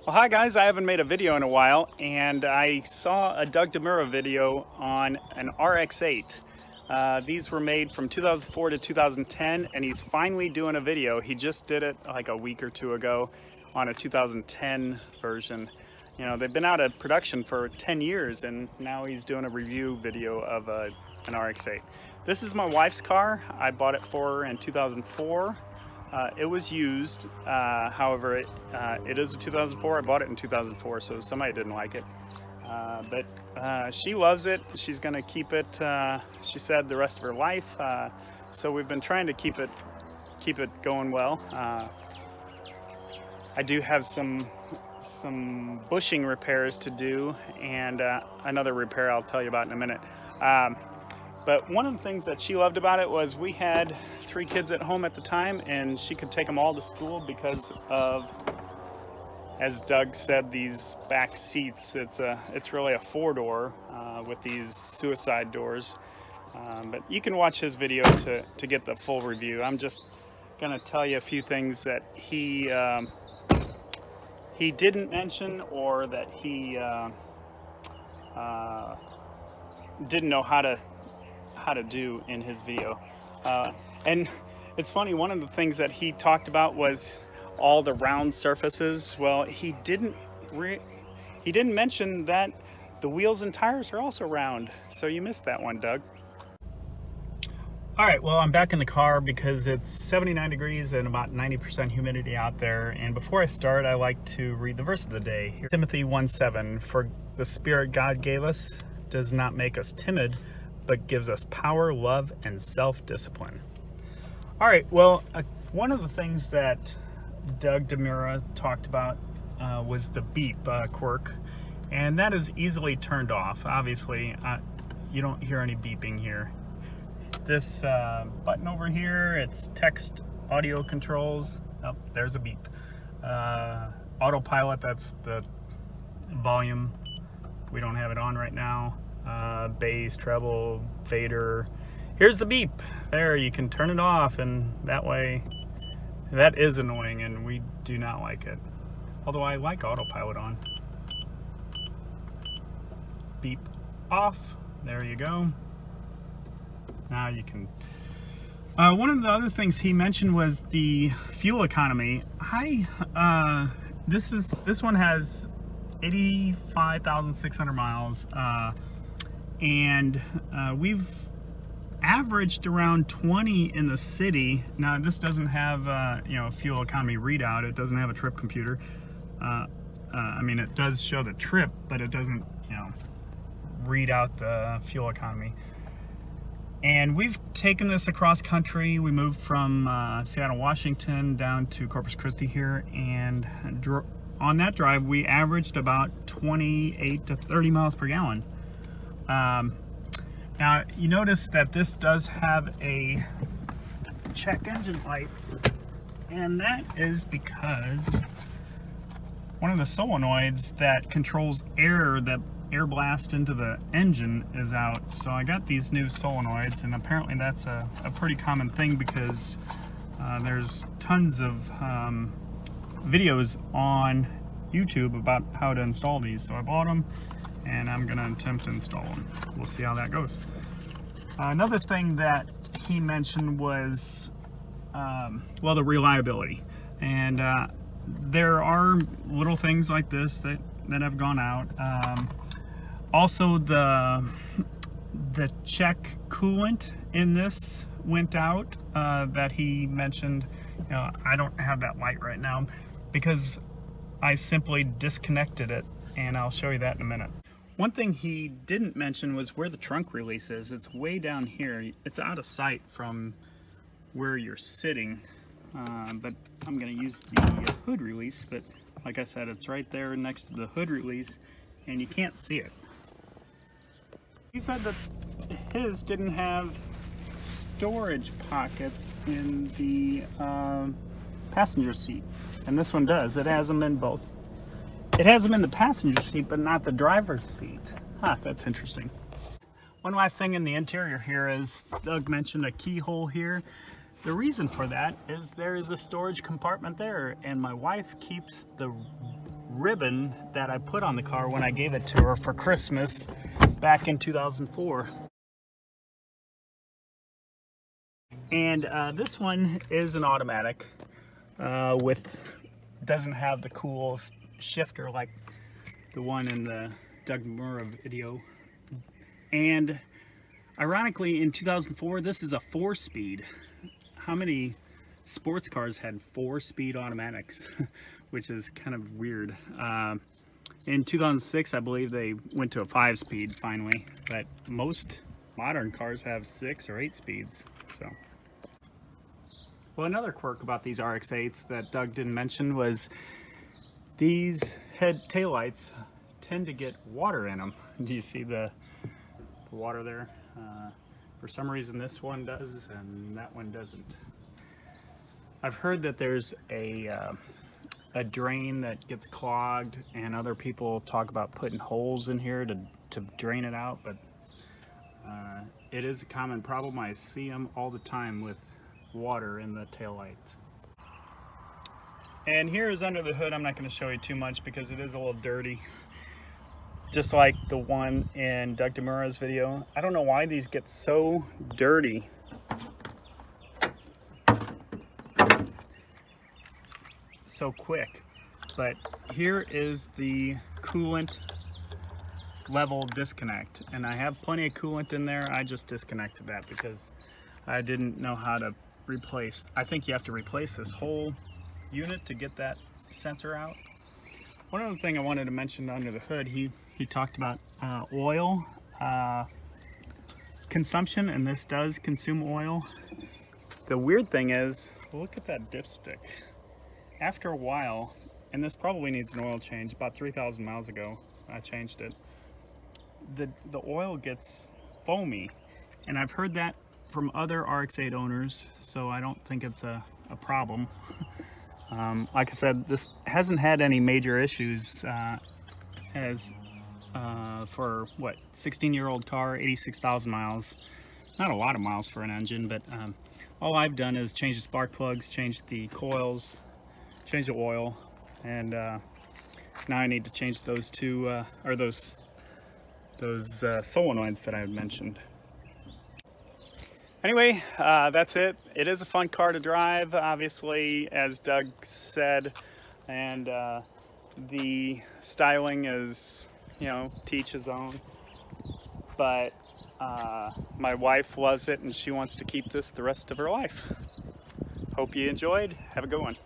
Well, hi guys, I haven't made a video in a while, and I saw a Doug DeMuro video on an RX-8. These were made from 2004 to 2010, and he's finally doing a video. He just did it like a week or two ago on a 2010 version. You know, they've been out of production for 10 years, and now he's doing a review video of an RX-8. This is my wife's car. I bought it for her in 2004. It was used, however, it is a 2004. I bought it in 2004, so somebody didn't like it. But she loves it. She's gonna keep it, she said, the rest of her life. So we've been trying to keep it going well. I do have some bushing repairs to do, and another repair I'll tell you about in a minute. But one of the things that she loved about it was we had 3 kids at home at the time, and she could take them all to school because of, as Doug said, these back seats. It's really a 4-door with these suicide doors. But you can watch his video to get the full review. I'm just gonna tell you a few things that he didn't mention, or that he didn't know how to do in his video. And it's funny, one of the things that he talked about was all the round surfaces. Well, he didn't mention that the wheels and tires are also round, so you missed that one, Doug. All right, well, I'm back in the car because it's 79 degrees and about 90% humidity out there. And before I start, I like to read the verse of the day. Timothy 1:7, "For the Spirit God gave us does not make us timid, but gives us power, love, and self-discipline." All right, well, one of the things that Doug DeMuro talked about was the beep quirk, and that is easily turned off. Obviously, you don't hear any beeping here. This button over here, it's text audio controls. Oh, there's a beep. Autopilot, that's the volume. We don't have it on right now. Bass, treble, fader. Here's the beep. There, you can turn it off, and that way, that is annoying, and we do not like it. Although I like autopilot on. Beep off. There you go. Now you can. One of the other things he mentioned was the fuel economy. This one has 85,600 miles. And we've averaged around 20 in the city. Now this doesn't have a fuel economy readout. It doesn't have a trip computer. I mean, it does show the trip, but it doesn't read out the fuel economy. And we've taken this across country. We moved from Seattle, Washington down to Corpus Christi here, and on that drive we averaged about 28 to 30 miles per gallon. Now you notice that this does have a check engine light, and that is because one of the solenoids that controls the air blast into the engine is out. So I got these new solenoids, and apparently that's a pretty common thing because there's tons of videos on YouTube about how to install these. So I bought them, and I'm gonna attempt to install them. We'll see how that goes. Another thing that he mentioned was, well, the reliability. And there are little things like this that have gone out. Also, the check coolant in this went out that he mentioned. I don't have that light right now because I simply disconnected it, and I'll show you that in a minute. One thing he didn't mention was where the trunk release is. It's way down here. It's out of sight from where you're sitting, but I'm going to use the hood release. But like I said, it's right there next to the hood release, and you can't see it. He said that his didn't have storage pockets in the passenger seat, and this one does. It has them in both. It has them in the passenger seat, but not the driver's seat. Huh, that's interesting. One last thing in the interior here is, Doug mentioned a keyhole here. The reason for that is there is a storage compartment there, and my wife keeps the ribbon that I put on the car when I gave it to her for Christmas back in 2004. And this one is an automatic doesn't have the cool shifter like the one in the DeMuro video. And ironically, in 2004, this is a 4-speed. How many sports cars had 4-speed automatics? Which is kind of weird. In 2006, I believe they went to a 5-speed finally, but most modern cars have 6 or 8 speeds. So, well, another quirk about these RX-8s that Doug didn't mention was these taillights tend to get water in them. Do you see the water there? For some reason this one does and that one doesn't. I've heard that there's a drain that gets clogged, and other people talk about putting holes in here to drain it out, but it is a common problem. I see them all the time with water in the taillights. And here is under the hood. I'm not going to show you too much because it is a little dirty, just like the one in Doug DeMuro's video. I don't know why these get so dirty. So quick, but here is the coolant level disconnect, and I have plenty of coolant in there. I just disconnected that because I didn't know how to replace. I think you have to replace this whole unit to get that sensor out. One other thing I wanted to mention under the hood, he talked about oil consumption, and this does consume oil. The weird thing is, look at that dipstick. After a while, and this probably needs an oil change, about 3,000 miles ago I changed it, the oil gets foamy, and I've heard that from other RX-8 owners, so I don't think it's a problem. Like I said, this hasn't had any major issues for what, 16-year-old car, 86,000 miles. Not a lot of miles for an engine, but all I've done is change the spark plugs, change the coils, change the oil, and now I need to change those two those solenoids that I had mentioned. Anyway, that's it. It is a fun car to drive, obviously, as Doug said, and the styling is, you know, to each his own. But my wife loves it, and she wants to keep this the rest of her life. Hope you enjoyed. Have a good one.